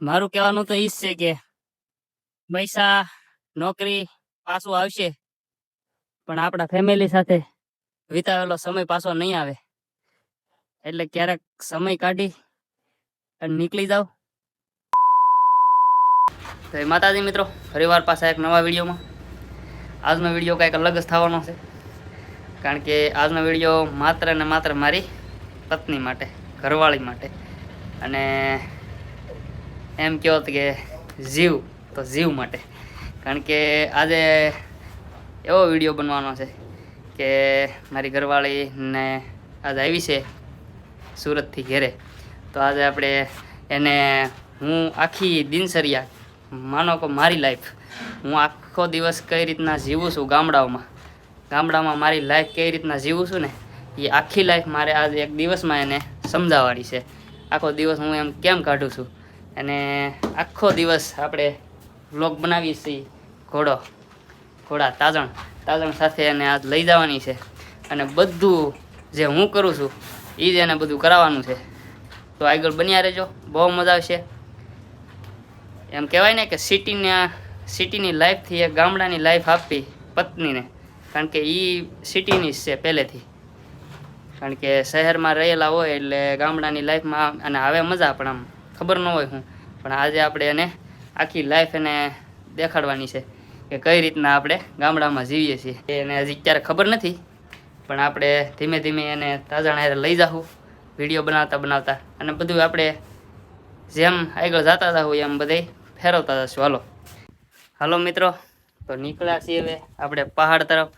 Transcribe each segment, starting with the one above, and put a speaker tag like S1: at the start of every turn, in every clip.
S1: મારું કહેવાનું તો ઈ જ છે કે પૈસા નોકરી પાછું આવશે, પણ આપણા ફેમિલી સાથે વિતાવેલો સમય પાછો નહીં આવે. એટલે ક્યારેક સમય કાઢી અને નીકળી જાવ. જય માતાજી મિત્રો, ફરીવાર પાછા એક નવા વિડીયોમાં. આજનો વિડીયો કંઈક અલગ જ થવાનો છે, કારણ કે આજનો વિડીયો માત્ર ને માત્ર મારી પત્ની માટે, ઘરવાળી માટે, અને એમ કહો કે જીવ માટે. કારણ કે આજે એવો વિડીયો બનવાનો છે કે મારી ઘરવાળીને આજે આવી છે સુરતથી ઘેરે. તો આજે આપણે એને હું આખી દિનચર્યા, માનો કે મારી લાઈફ, હું આખો દિવસ કઈ રીતના જીવું છું ગામડામાં મારી લાઈફ કઈ રીતના જીવું છું ને, એ આખી લાઈફ મારે આજે એક દિવસમાં એને સમજાવવાની છે. આખો દિવસ હું એમ કેમ કાઢું છું, અને આખો દિવસ આપણે વ્લોગ બનાવીએ છીએ. ઘોડા તાજણ સાથે એને આજ લઈ જવાની છે, અને બધું જે હું કરું છું એ જ એને બધું કરાવવાનું છે. તો આગળ બન્યા રહેજો, બહુ મજા આવશે. એમ કહેવાય ને કે સિટીની લાઈફથી એક ગામડાની લાઈફ આપવી પત્નીને, કારણ કે એ સિટીની જ છે પહેલેથી. કારણ કે શહેરમાં રહેલા હોય એટલે ગામડાની લાઈફમાં અને હવે મજા પણ આમ ખબર ન હોય હું, પણ આજે આપણે એને આખી લાઈફ એને દેખાડવાની છે કે કઈ રીતના આપણે ગામડામાં જીવીએ છીએ. એને હજી ક્યારે ખબર નથી, પણ આપણે ધીમે ધીમે એને તાજણ લઈ જાઉં વિડીયો બનાવતા, અને બધું આપણે જેમ આગળ જતા હતા હોય એમ બધે ફેરવતા જશું. હાલો મિત્રો, તો નીકળ્યા છીએ હવે આપણે પહાડ તરફ.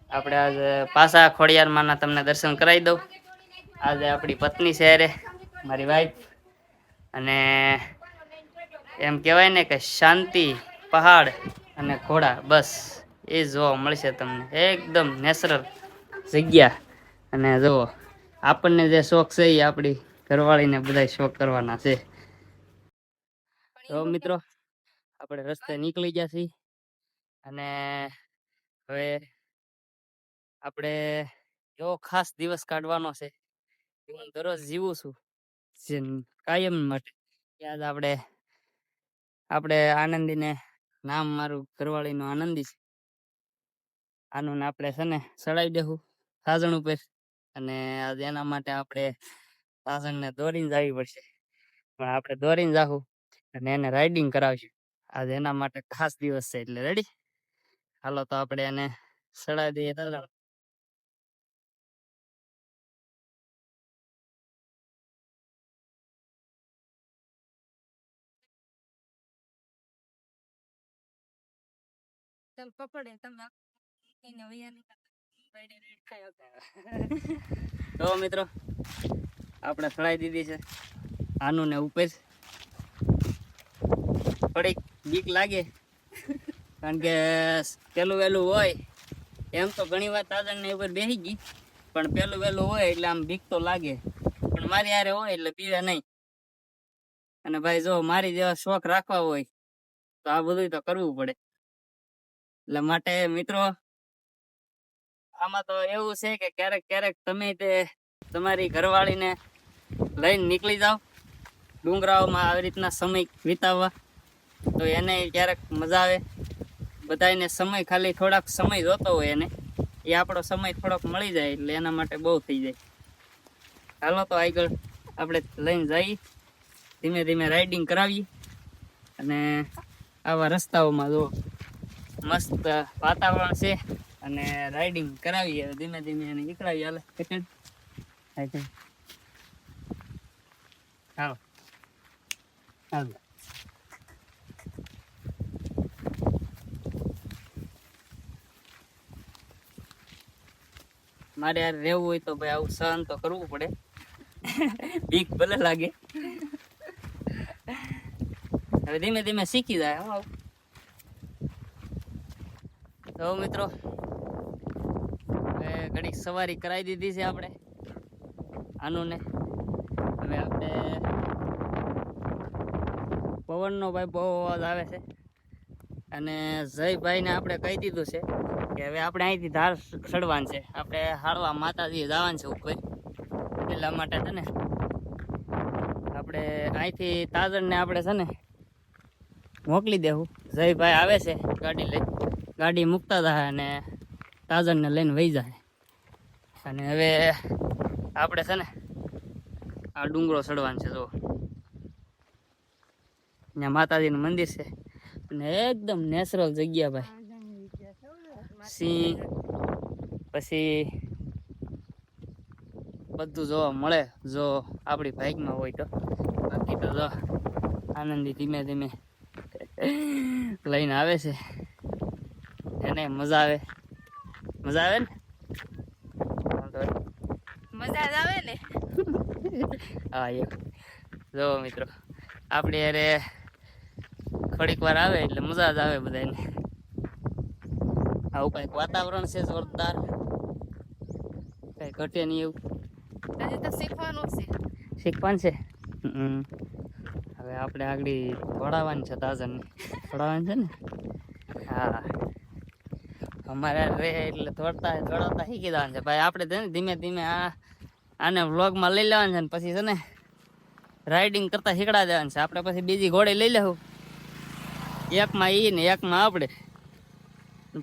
S1: આપણે આજે પાછા ખોડિયારમાંના તમને દર્શન કરાવી દઉં. આજે આપણી પત્ની છે અરે મારી વાઈફ, અને એમ કહેવાય ને કે શાંતિ, પહાડ અને ઘોડા, બસ એ જોવા મળશે તમને. એકદમ નેચરલ જગ્યા. અને જુઓ, આપણને જે શોખ છે એ આપણી ઘરવાળીને બધા શોખ કરવાના છે. તો મિત્રો, આપણે રસ્તે નીકળી ગયા છીએ, અને હવે આપણે એવો ખાસ દિવસ કાઢવાનો છે. હું દરરોજ જીવું છું જે કાયમ માટે. યાદ આપણે આનંદીને, નામ મારું ઘરવાળીનું આનંદી છે, આનું આપણે છે ને ચડાવી દેવું સાજણ ઉપર. અને એના માટે આપણે સાજણને દોરીને જવી પડશે, પણ આપણે દોરીને જાવું અને એને રાઇડિંગ કરાવશું. આજે એના માટે ખાસ દિવસ છે, એટલે રેડી. હાલો તો આપણે એને ચડાવી દઈએ સાજણ. તો મિત્રો, આપણે ચડાવી દીધી છે આનું ને ઉપર. થોડીક બીક લાગે, કારણ કે પેલું વહેલું હોય એમ તો ઘણી વાર તાજણ ને ઉપર બેસી ગઈ, પણ પેલું વહેલું હોય એટલે આમ બીક તો લાગે. પણ મારી હારે હોય એટલે બીવે નહીં. અને ભાઈ જો મારી જેવા શોખ રાખવા હોય તો આ બધું તો કરવું પડે. એટલે માટે મિત્રો, આમાં તો એવું છે કે ક્યારેક તમે તે તમારી ઘરવાળીને લઈને નીકળી જાઓ ડુંગરાઓમાં આવી રીતના સમય વિતાવવા, તો એને ક્યારેક મજા આવે. બધાને સમય ખાલી થોડાક સમય જોતો હોય એને, એ આપણો સમય થોડોક મળી જાય એટલે એના માટે બહુ થઈ જાય. હાલો તો આગળ આપણે લઈને જઈએ, ધીમે ધીમે રાઇડિંગ કરાવીએ. અને આવા રસ્તાઓમાં જો મસ્ત વાતાવરણ છે, અને રાઇડિંગ કરાવીએ ધીમે ધીમે એને નીકળાવીએ. હાલો મારે યાર રહેવું હોય તો ભાઈ આવું સહન તો કરવું પડે. બીક ભલે લાગે, હવે ધીમે ધીમે શીખી જાય. હું આવું તો મિત્રો, હવે ઘડીક સવારી કરાવી દીધી છે આપણે આનું ને. હવે આપણે પવનનો ભાઈ બહુ અવાજ આવે છે, અને જયભાઈને આપણે કહી દીધું છે કે હવે આપણે અહીંથી ધાર ચડવાનું છે. આપણે હાળવા માતાજી જવાનું છે ઉપર, એટલા માટે છે ને આપણે અહીંથી તાજણને આપણે છે ને મોકલી દેવું. જયભાઈ આવે છે ગાડી લઈ, ગાડી મૂકતા જાય અને તાજણને લઈને વહી જાય. અને હવે આપણે છે ને આ ડુંગરો ચડવાનું છે. જો ત્યાં માતાજીનું મંદિર છે અને એકદમ નેચરલ જગ્યા ભાઈ. સિંહ પછી બધું જોવા મળે જો આપણી બાઇકમાં હોય તો. બાકી તો જો આનંદી ધીમે ધીમે લઈને આવે છે. એને મજા આવે, મજા આવે ને,
S2: મજા જ આવે ને.
S1: હા એક જો મિત્રો આપણે યારે થોડીક વાર આવે એટલે મજા જ આવે બધાને. આવું કઈક વાતાવરણ છે જોરદાર, કઈ ઘટે નહીં એવું.
S2: હજી તો શીખવાનું છે.
S1: શીખવાનું છે. હવે આપણે આગળ દોડાવવાની છે, તાજણને દોડાવવાની છે ને. હા અમારે રે એટલે દોડાવતા શીખી જવાનું છે ભાઈ. આપણે છે ને ધીમે ધીમે આને વ્લોગમાં લઈ લેવાનું છે ને પછી છે ને રાઇડિંગ કરતા શીખડા દેવાનું છે. આપણે પછી બીજી ઘોડી લઈ લેવું, એકમાં ઈ ને એકમાં આપણે,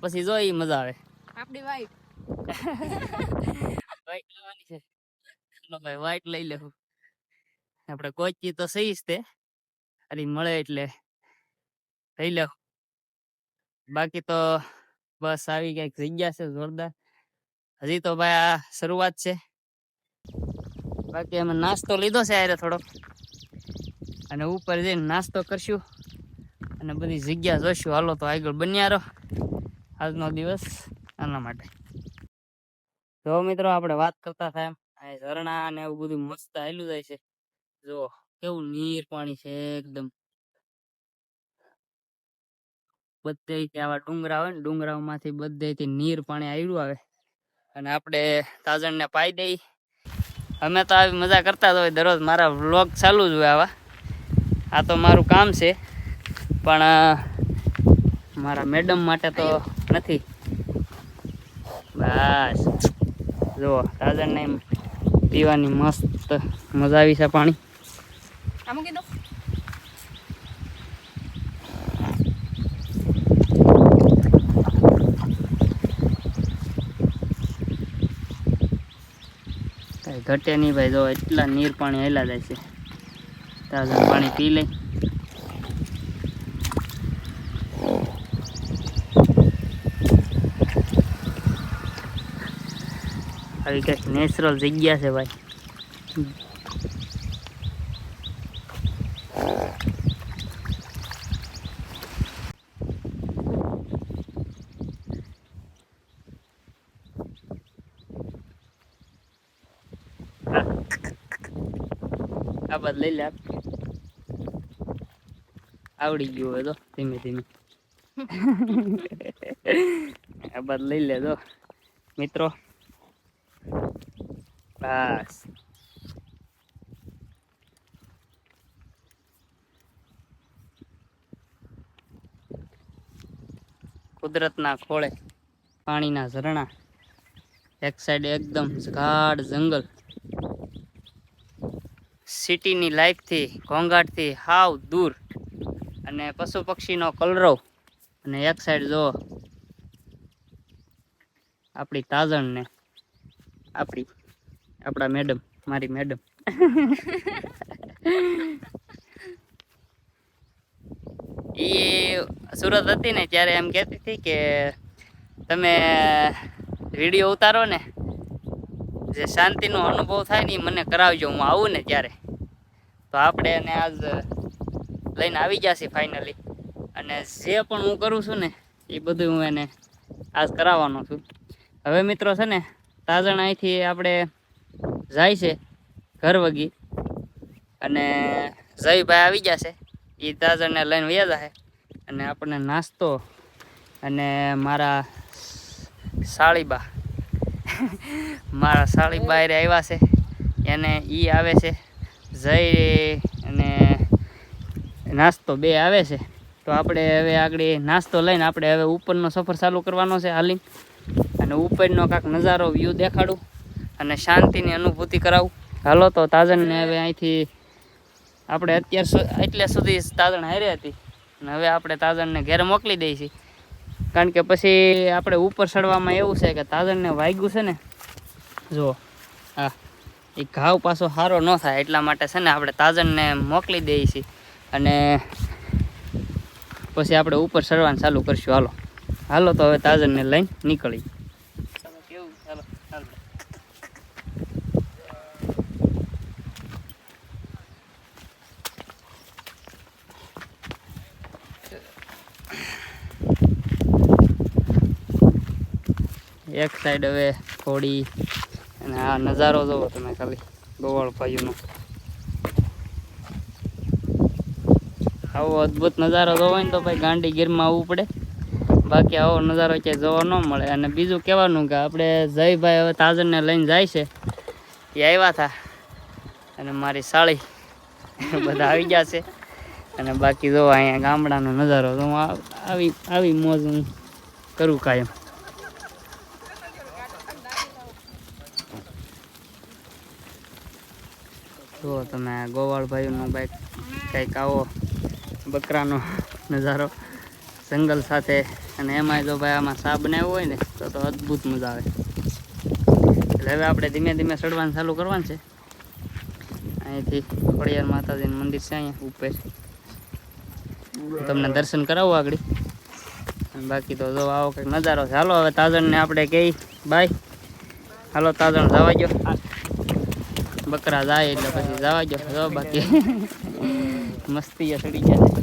S1: પછી જો ઈ મજા આવે.
S2: આપણી વાઈફ
S1: વાઈટ લેવાની છે. ચલો ભાઈ વાઈટ લઈ લેવું. આપણે કોચી તો સહી જ તે અરે મળે એટલે લઈ લેવું. બાકી તો બસ આવી કઈક જગ્યા છે જોરદાર. હજી તો ભાઈ આ શરૂઆત છે. બાકી અમે નાસ્તો લીધો છે આરે થોડો, અને ઉપર જઈને નાસ્તો કરશું અને બધી જગ્યા જોઈશું. હાલો તો આગળ બન્યા રહો. આજનો દિવસ આના માટે. જો મિત્રો આપણે વાત કરતા થાય એમ ઝરણા ને એવું બધું મસ્ત હાલ્યું જાય છે. જો કેવું નીર પાણી છે એકદમ. બધેથી આવા ડુંગરા હોય ને, ડુંગરામાંથી બધેથી નીર પાણી આવ્યું આવે અને આપણે તાજણને પાઈ દઈ. અમે તો આવી મજા કરતા જ હોય દરરોજ. મારા વ્લોગ ચાલુ જ હોય આવા. આ તો મારું કામ છે પણ મારા મેડમ માટે તો નથી. બસ જો તાજણને પીવાની મસ્ત મજા આવી છે પાણી.
S2: આમ કીધું
S1: કઈ ઘટે નહીં ભાઈ. જો એટલા નીર પાણી હેલા જાય છે. તાજણ પાણી પી લે. આવી કઈક નેચરલ જગ્યા છે ભાઈ. આ બાદ લઈ લે. આવડી ગયું હોય તો ધીમે ધીમે આ બાદ લઈ લે તો મિત્રો. બસ કુદરતના ખોળે પાણીના ઝરણા, એક સાઈડ એકદમ ગાઢ જંગલ, સિટીની લાઈફથી ઘોંઘાટથી હાવ દૂર, અને પશુ પક્ષીનો કલરવ, અને એક સાઈડ જો આપણી તાજણ ને આપણા મેડમ, મારી મેડમ. એ સુરત હતી ને ત્યારે એમ કહેતી હતી કે તમે વિડીયો ઉતારો ને, જે શાંતિનો અનુભવ થાય ને મને કરાવજો, હું આવું ને ત્યારે. તો આપણે એને આજ લઈને આવી જશે ફાઇનલી. અને જે પણ હું કરું છું ને એ બધું હું એને આજ કરાવવાનો છું. હવે મિત્રો છે ને તાજણ અહીંથી આપણે જાય છે ઘર વગી, અને જયભાઈ આવી જશે. એ તાજણને લઈને વયા જશે. અને આપણને નાસ્તો અને મારા સાળીબા આવ્યા છે, એને ઈ આવે છે, જય અને નાસ્તો બે આવે છે. તો આપણે હવે આગળ નાસ્તો લઈને આપણે હવે ઉપરનો સફર ચાલુ કરવાનો છે હાલી. અને ઉપરનો કાંક નજારો વ્યૂ દેખાડું અને શાંતિની અનુભૂતિ કરાવું. હાલો તો તાજણને હવે અહીંથી આપણે એટલે સુધી તાજણ હારી હતી અને હવે આપણે તાજણને ઘેર મોકલી દઈએ છીએ. કારણ કે પછી આપણે ઉપર ચડવામાં એવું છે કે તાજણને વાગ્યું છે ને, જો હા એ ઘાવ પાછો સારો ન થાય એટલા માટે છે ને આપણે તાજણને મોકલી દઈએ છીએ અને પછી આપણે ઉપર ચડવાનું ચાલુ કરશું. હાલો તો હવે તાજણને લઈને નીકળી. કેવું ચાલો ચાલો. એક સાઈડ હવે થોડી અને આ નજારો જોવો તમે ખાલી ગોવાળ ભાઈઓનો. આવો અદ્ભુત નજારો જોવો ને તો ભાઈ ગાંડી ગીરમાં આવવું પડે, બાકી આવો નજારો ક્યાંય જોવા ન મળે. અને બીજું કહેવાનું કે આપણે જયભાઈ હવે તાજણને લઈને જાય છે, એ આવ્યા હતા અને મારી સાળી બધા આવી ગયા છે. અને બાકી જો અહીંયા ગામડાનો નજારો તો આવી મોજ હું કરું કાયમ. જો તમે ગોવાળભાઈનો બાઈક કંઈક આવો બકરાનો નજારો જંગલ સાથે, અને એમાંય જો ભાઈ આમાં સા બનાવ્યો હોય ને તો અદ્ભુત મજા આવે. એટલે હવે આપણે ધીમે ધીમે ચડવાનું ચાલુ કરવાનું છે. અહીંથી ખોડિયાર માતાજીનું મંદિર છે અહીંયા ઉપર, તમને દર્શન કરાવું આગળ. અને બાકી તો જો આવો કંઈક નજારો છે. હાલો હવે તાજણને આપણે કહી બાય. હાલો તાજણ જવા ગયો, બકરા જાય એટલે પછી જવા ગયો. જો બાકી મસ્તી ચડી ગયા છે.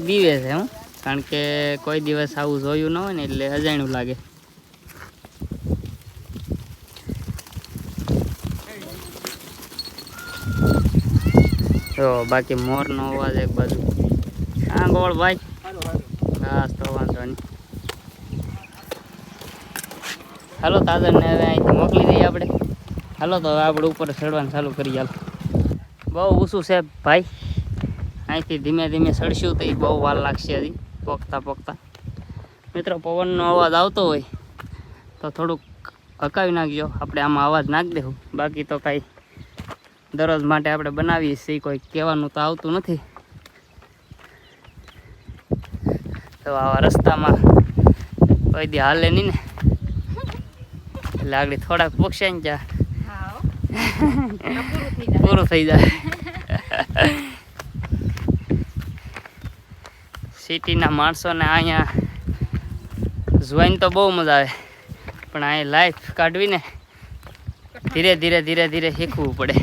S1: બીવે છે હું, કારણ કે કોઈ દિવસ આવું જોયું ન હોય ને એટલે અજાણ્યું લાગે. તો બાકી મોરનો અવાજ એક બાજુ. હા ગોળ ભાઈ, બસ તો વાંધો નહીં. હાલો તાજણને હવે અહીંથી મોકલી દઈએ આપણે. હાલો તો હવે આપણે ઉપર ચડવાનું ચાલુ કરીએ. હાલો બહુ ઊંચું છે ભાઈ, અહીંથી ધીમે ધીમે ચડશું તો એ બહુ વાર લાગશે હજી પોકતા. મિત્રો પવનનો અવાજ આવતો હોય તો થોડુંક હકાવી નાખજો, આપણે આમાં અવાજ નાખી દેવું. બાકી તો કાંઈ દરરોજ માટે આપણે બનાવીએ છીએ, કોઈ કહેવાનું તો આવતું નથી. તો આવા રસ્તામાં કોઈ દી હાલે નહીં ને એટલે આગળ થોડાક પોકશે ને ત્યાં પૂરું થઈ જાય. સિટીના માણસોને અહીંયા જોઈને તો બહુ મજા આવે, પણ અહીંયા લાઈફ કાઢવી ને ધીરે ધીરે શીખવું પડે.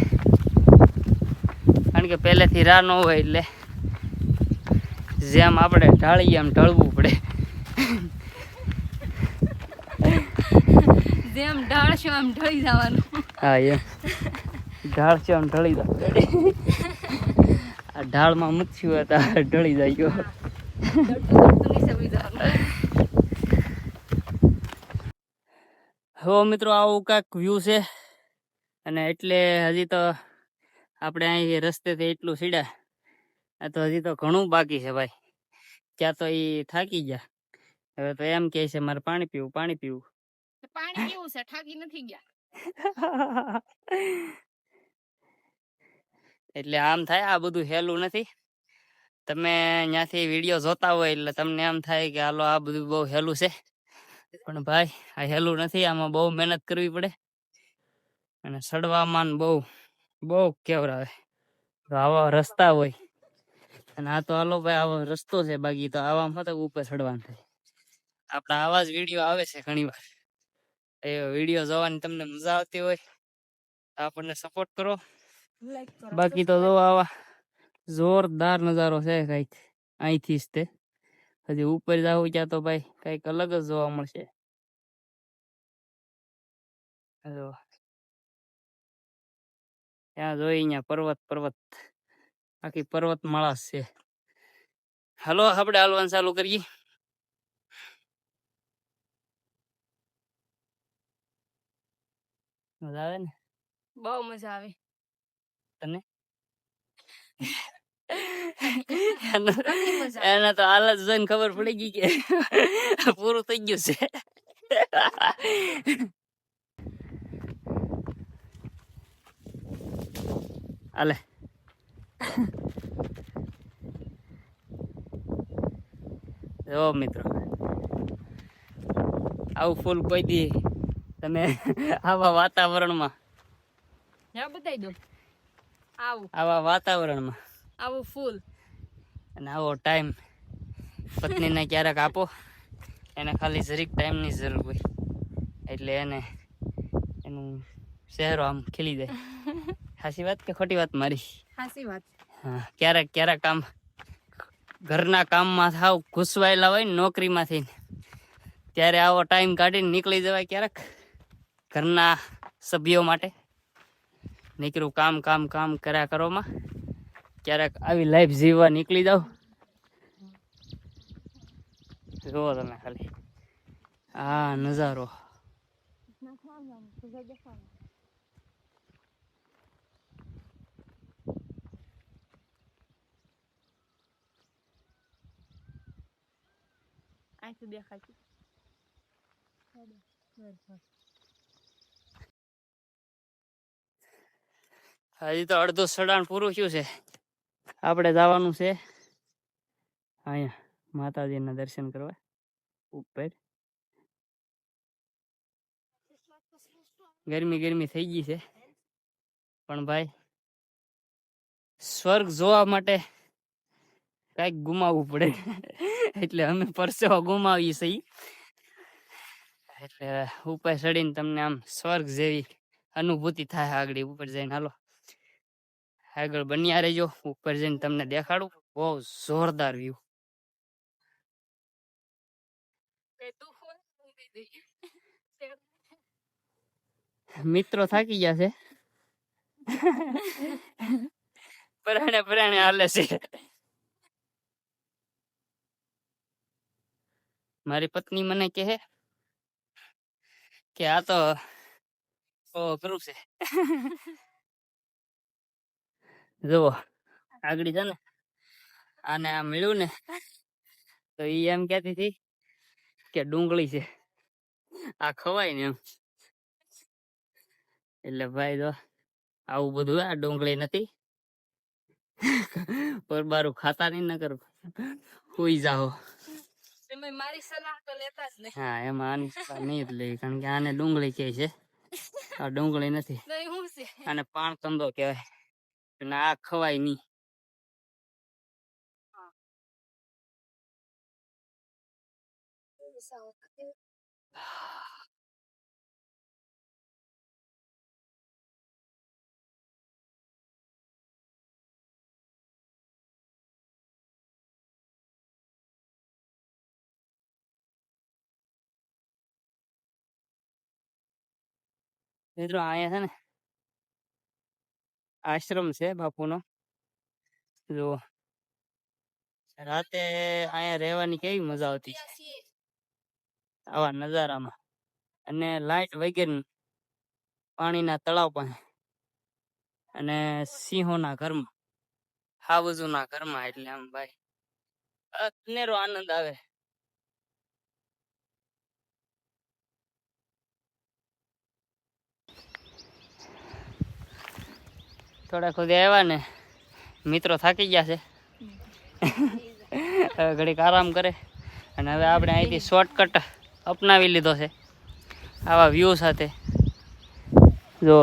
S1: કારણ કે પહેલેથી રાહ ન હોય એટલે જેમ આપણે ઢાળીએ એમ ઢળવું પડે.
S2: જેમ ઢાળશો એમ ઢળી જવાનું.
S1: હા એમ ઢાળશો એમ ઢળી જાય. આ ઢાળમાં મૂકશું હોય તો ઢળી જાય ગયો. હવે મિત્રો આવું કાંઈક વ્યૂ છે. અને એટલે હજી તો આપણે અહીં રસ્તેથી એટલું સીડ્યા, આ તો હજી તો ઘણું બાકી છે ભાઈ. ત્યાં તો એ થાકી ગયા, હવે તો એમ કહે છે મારે પાણી પીવું.
S2: પાણી કેવું છે, થાકી નથી ગયા.
S1: એટલે આમ થાય, આ બધું હેલું નથી. તમે ત્યાંથી વિડીયો જોતા હોય એટલે તમને એમ થાય કે હાલો આ બધું બહુ હેલું છે, પણ ભાઈ આ હેલું નથી. આમાં બહુ મહેનત કરવી પડે અને ચડવામાં બહુ કેવરાવે. આવા રસ્તા હોય અને આ તો હાલો ભાઈ આવો રસ્તો છે, બાકી તો આવામાં તો ઉપર ચડવાનું થાય. આપણા આવા જ વિડીયો આવે છે ઘણી વાર. એ વિડીયો જોવાની તમને મજા આવતી હોય આપણને સપોર્ટ કરો. બાકી તો જો આવા જોરદાર નજારો છે કઈક અહીંથી જ તે. હજી ઉપર જાવ ત્યાં તો ભાઈ કઈક અલગ જ જોવા મળશે. ત્યાં જોઈ અહીંયા પર્વત આખી પર્વતમાળા છે. હાલો આપણે હાલવાનું ચાલુ કરીએ. મજા આવે ને?
S2: બહુ મજા આવે.
S1: તને? એના તો હાલત જોઈને ખબર પડી ગઈ કે પૂરું થઈ ગયું છે. હાલે જો મિત્રો આવું ફૂલ કોઈ દી તમે આવા વાતાવરણમાં
S2: હા બતાવી દો આવું
S1: આવા વાતાવરણમાં
S2: આવું ફૂલ
S1: અને આવો ટાઈમ પત્નીને ક્યારેક આપો. એને ખાલી જરીક ટાઈમની જરૂર હોય એટલે એને એનું ચહેરો આમ ખીલી જાય. સાચી વાત કે ખોટી વાત મારી?
S2: સાચી વાત.
S1: હા, ક્યારેક આમ ઘરના કામમાં થાવ ઘૂસવાયેલા હોય ને નોકરીમાંથી, ત્યારે આવો ટાઈમ કાઢીને નીકળી જવાય ક્યારેક ઘરના સભ્યો માટે. નીકળું કામ કર્યા કરોમાં ક્યારેક આવી લાઈફ જીવવા નીકળી જાવ. જુઓ તમે ખાલી આ નજારો.
S2: અહીંથી દેખાય છે.
S1: હજી તો અડધું સડાણ પૂરું થયું છે. આપણે જવાનું છે અહીંયા માતાજીના દર્શન કરવા ઉપર. ગરમી થઈ ગઈ છે પણ ભાઈ સ્વર્ગ જોવા માટે કઈક ગુમાવવું પડે એટલે અમે પરસેવો ગુમાવીએ છીએ. એટલે ઉપર ચડીને તમને આમ સ્વર્ગ જેવી અનુભૂતિ થાય. આગળ ઉપર જઈને હાલો આગળ બન્યા રહેજો. ઉપર જઈને તમને દેખાડું બહુ જોરદાર વ્યૂ. મિત્રો થાકી ગયા છે. પરાણે હાલે છે. મારી પત્ની મને કહે કે આ તો કરું છે. જુઓ આગળ છે ને આને આ મળ્યું ને તો ઈ એમ કહેતી હતી કે ડુંગળી છે આ ખવાય ને એમ. એટલે ભાઈ જો આવું બધું આ ડુંગળી નથી. પરબારું ખાતા નહીં નકર હુઈ જાઓ.
S2: મારી સલાહ તો લેતા જ નહીં.
S1: હા એમાં આની સલાહ નહીં જ લેવી કારણ કે આને ડુંગળી કહે છે. આ ડુંગળી નથી. આને પાણ કંદો કહેવાય અને આ ખવાય નહીં. મિત્રો અહીંયા છે ને આશ્રમ છે બાપુનો. જો રાતે અહીંયા રહેવાની કેવી મજા આવતી આવા નજારામાં. અને લાઈટ વગેરે પાણીના તળાવ પાસે અને સિંહોના ઘરમાં હાવજોના ઘરમાં. એટલે આમ ભાઈ અનેરો આનંદ આવે. થોડા ખુદ આવ્યા ને મિત્રો થાકી ગયા છે. ઘડીક આરામ કરે અને હવે આપણે અહીંથી શોર્ટકટ અપનાવી લીધો છે આવા વ્યૂ સાથે. જો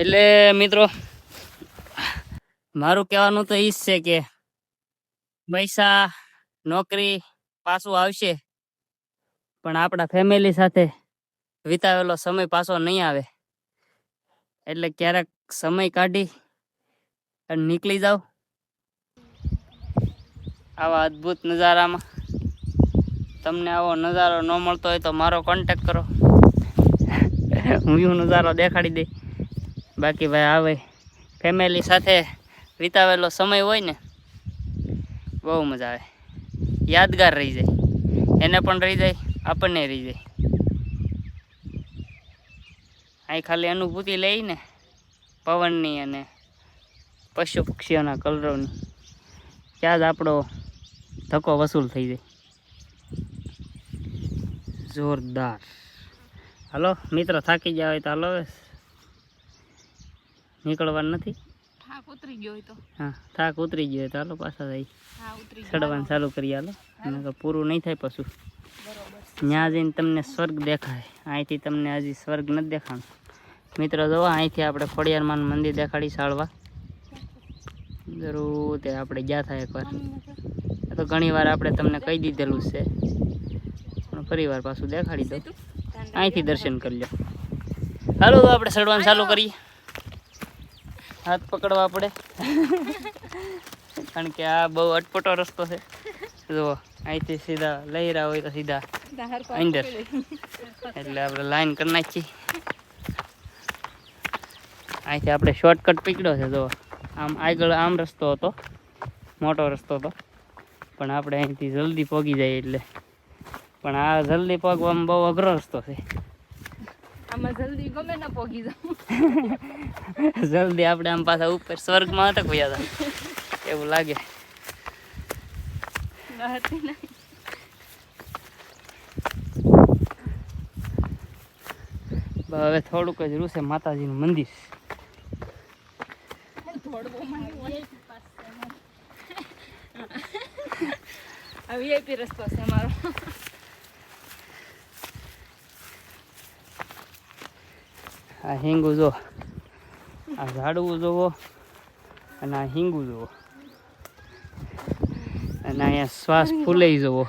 S1: એટલે મિત્રો મારું કહેવાનું તો ઈ જ છે કે પૈસા નોકરી પાછું આવશે પણ આપણા ફેમિલી સાથે વિતાવેલો સમય પાછો નહીં આવે. એટલે ક્યારેક સમય કાઢી અને નીકળી જાવ આવા અદ્ભુત નજારામાં. તમને આવો નજારો ન મળતો હોય તો મારો કોન્ટેક્ટ કરો, હું નજારો દેખાડી દઈ. બાકી ભાઈ આવે ફેમિલી સાથે વિતાવેલો સમય હોય ને બહુ મજા આવે. યાદગાર રહી જાય. એને પણ રહી જાય, આપણને રહી જાય. અહીં ખાલી અનુભૂતિ લઈને પવનની અને પશુ પક્ષીઓના કલરોની ત્યાં જ આપણો ધક્કો વસૂલ થઈ જાય. જોરદાર. હાલો મિત્રો, થાકી ગયા હોય તો હાલો હવે નીકળવાનું નથી.
S2: થાક ઉતરી ગયો હોય તો
S1: હા, થાક ઉતરી ગયો હોય તો હાલો પાછા જઈ
S2: હા ઉતરી ગયો
S1: ચડવાનું ચાલુ કરીએ. હાલો, અને તો પૂરું નહીં થાય પછી.
S2: બરોબર
S1: ત્યાં જઈને તમને સ્વર્ગ દેખાય. અહીંથી તમને હજી સ્વર્ગ નથી દેખાણું. મિત્રો જો અહીંથી આપણે ખોડિયારમાંનું મંદિર દેખાડી સાળવા જરૂર તે આપણે ગયા થાય એકવાર. આ તો ઘણી વાર આપણે તમને કહી દીધેલું છે, પણ ફરી વાર પાછું દેખાડી દો. અહીંથી દર્શન કરી લો. હાલો તો આપણે ચડવાનું ચાલુ કરીએ. હાથ પકડવા પડે કારણ કે આ બહુ અટપટો રસ્તો છે. જુઓ અહીંથી સીધા લઈ રહ્યા હોય તો સીધા અંદર, એટલે આપણે લાઈન કરી નાખીએ. અહીંથી આપણે શોર્ટકટ પકડ્યો છે. જો આમ આગળ આમ રસ્તો હતો, મોટો રસ્તો હતો, પણ આપણે અહીંથી જલ્દી પહોંચી જાય એટલે. પણ આ જલ્દી પહોંચવામાં બહુ અઘરો રસ્તો છે.
S2: આમાં જલ્દી ગમે ના પોગી જાવ.
S1: જલ્દી આપણે આમ પાછા ઉપર સ્વર્ગમાં હતા કોઈ હતા એવું લાગે. હવે થોડુંક જ રૂસે માતાજીનું મંદિર.
S2: આ વીઆઈપી રસ્તો છે અમારો.
S1: આ હિંગુ જો, આ ઝાડવું જોવો, અને આ હિંગુ જોવો, અને અહીંયા શ્વાસ ફૂલે જોવો.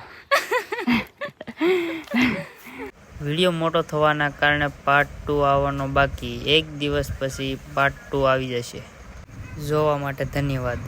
S1: વિડીયો મોટો થવાના કારણે પાર્ટ 2 આવવાનો બાકી. એક દિવસ પછી પાર્ટ 2 આવી જશે. જોવા માટે ધન્યવાદ.